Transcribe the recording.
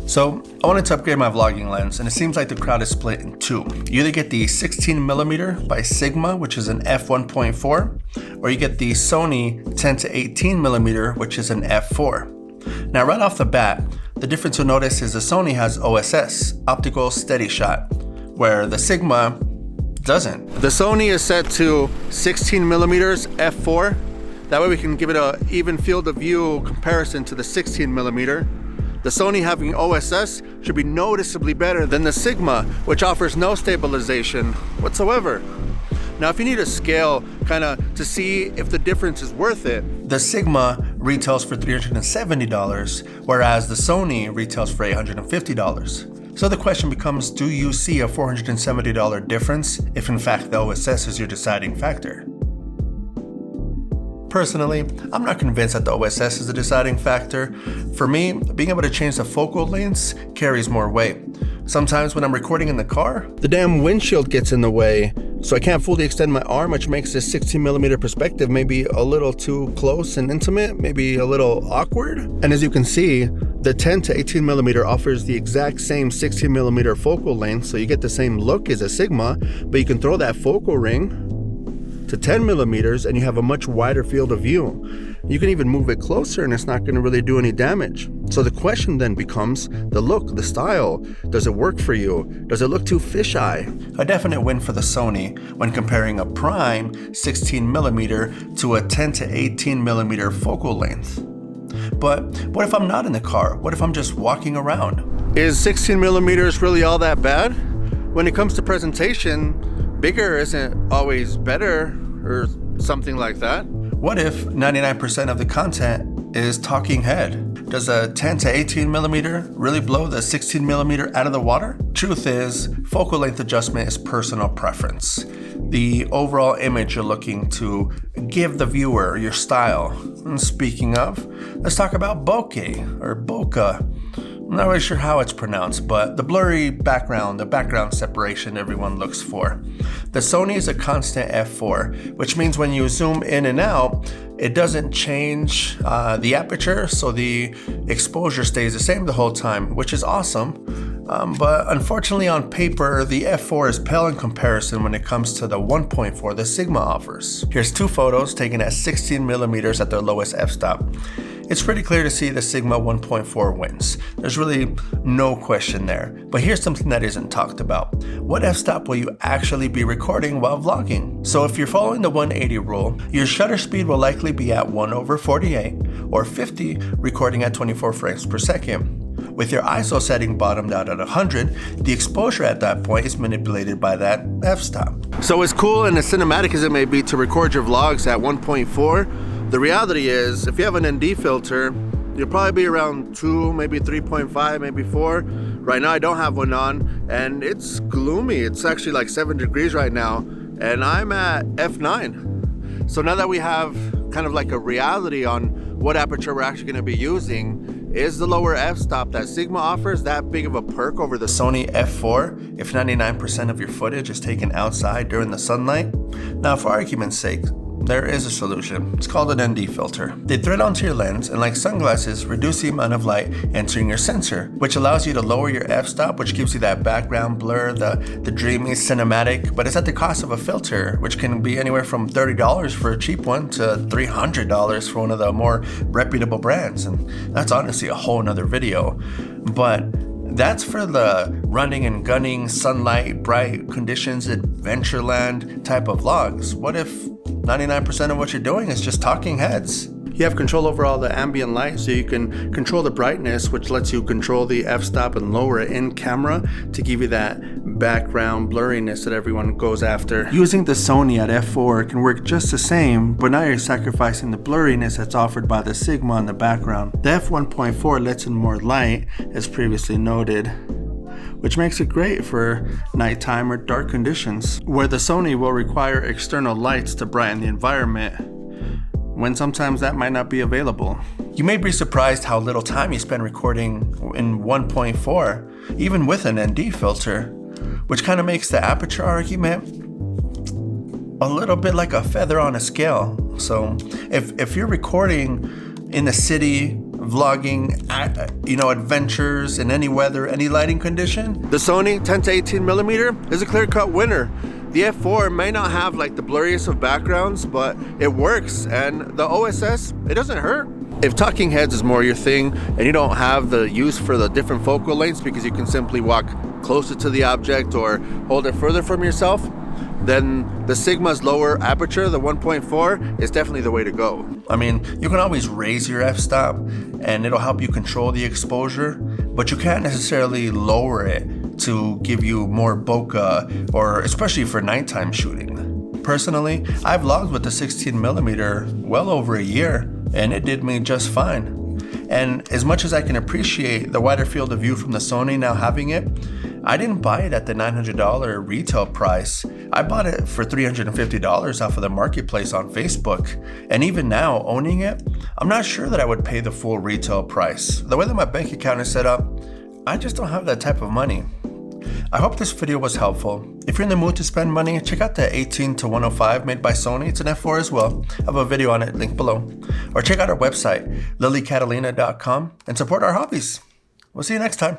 So I wanted to upgrade my vlogging lens, and it seems like the crowd is split in two. You either get the 16mm by Sigma, which is an f1.4, or you get the Sony 10-18mm, which is an f4. Now right off the bat, the difference you'll notice is the Sony has OSS, optical steady shot, where the Sigma doesn't. The Sony is set to 16mm f4. That way we can give it an even field of view comparison to the 16mm. The Sony having OSS should be noticeably better than the Sigma, which offers no stabilization whatsoever. Now, if you need a scale to see if the difference is worth it, the Sigma retails for $370, whereas the Sony retails for $850. So the question becomes, do you see a $470 difference if in fact the OSS is your deciding factor? Personally, I'm not convinced that the OSS is the deciding factor. For me, being able to change the focal lengths carries more weight. Sometimes when I'm recording in the car, the damn windshield gets in the way, so I can't fully extend my arm, which makes this 16mm perspective maybe a little too close and intimate, maybe a little awkward. And as you can see, the 10-18mm offers the exact same 16mm focal length, so you get the same look as a Sigma, but you can throw that focal ring to 10mm and you have a much wider field of view. You can even move it closer and it's not going to really do any damage. So the question then becomes the look, the style. Does it work for you? Does it look too fisheye? A definite win for the Sony when comparing a prime 16mm to a 10-18mm focal length. But what if I'm not in the car? What if I'm just walking around? Is 16mm really all that bad? When it comes to presentation, bigger isn't always better or something like that. What if 99% of the content is talking head? Does a 10-18mm really blow the 16mm out of the water? Truth is, focal length adjustment is personal preference. The overall image you're looking to give the viewer, your style. And speaking of, let's talk about bokeh or bokeh. I'm not really sure how it's pronounced, but the blurry background, the background separation everyone looks for. The Sony is a constant f4, which means when you zoom in and out, it doesn't change the aperture, so the exposure stays the same the whole time, which is awesome. But unfortunately on paper, the f4 is pale in comparison when it comes to the 1.4 the Sigma offers. Here's two photos taken at 16mm at their lowest f-stop. It's pretty clear to see the Sigma 1.4 wins. There's really no question there. But here's something that isn't talked about. What f-stop will you actually be recording while vlogging? So if you're following the 180 rule, your shutter speed will likely be at 1/48 or 50 recording at 24 frames per second. With your ISO setting bottomed out at 100, the exposure at that point is manipulated by that f-stop. So as cool and as cinematic as it may be to record your vlogs at 1.4, the reality is, if you have an ND filter, you'll probably be around 2, maybe 3.5, maybe 4. Right now I don't have one on, and it's gloomy. It's actually like 7 degrees right now, and I'm at f9. So now that we have kind of like a reality on what aperture we're actually going to be using, is the lower f-stop that Sigma offers that big of a perk over the Sony f4 if 99% of your footage is taken outside during the sunlight? Now, for argument's sake, there is a solution. It's called an ND filter. They thread onto your lens and, like sunglasses, reduce the amount of light entering your sensor, which allows you to lower your f-stop, which gives you that background blur, the dreamy cinematic, but it's at the cost of a filter, which can be anywhere from $30 for a cheap one to $300 for one of the more reputable brands. And that's honestly a whole nother video. But that's for the running and gunning, sunlight, bright conditions, adventureland type of vlogs. What if 99% of what you're doing is just talking heads? You have control over all the ambient light, so you can control the brightness, which lets you control the f-stop and lower it in camera to give you that background blurriness that everyone goes after. Using the Sony at f4 can work just the same, but now you're sacrificing the blurriness that's offered by the Sigma in the background. The f1.4 lets in more light, as previously noted, which makes it great for nighttime or dark conditions, where the Sony will require external lights to brighten the environment, when sometimes that might not be available. You may be surprised how little time you spend recording in 1.4, even with an ND filter, which kind of makes the aperture argument a little bit like a feather on a scale. So if you're recording in the city vlogging, adventures in any weather, any lighting condition, the Sony 10-18mm is a clear-cut winner. The F4 may not have like the blurriest of backgrounds, but it works, and the OSS, it doesn't hurt. If talking heads is more your thing and you don't have the use for the different focal lengths because you can simply walk closer to the object or hold it further from yourself, then the Sigma's lower aperture, the 1.4, is definitely the way to go. I mean, you can always raise your f-stop and it'll help you control the exposure, but you can't necessarily lower it to give you more bokeh, or especially for nighttime shooting. Personally, I've vlogged with the 16mm well over a year, and it did me just fine. And as much as I can appreciate the wider field of view from the Sony now having it, I didn't buy it at the $900 retail price. I bought it for $350 off of the marketplace on Facebook. And even now, owning it, I'm not sure that I would pay the full retail price. The way that my bank account is set up, I just don't have that type of money. I hope this video was helpful. If you're in the mood to spend money, check out the 18-105 made by Sony. It's an F4 as well. I have a video on it, link below. Or check out our website, lilycatalina.com, and support our hobbies. We'll see you next time.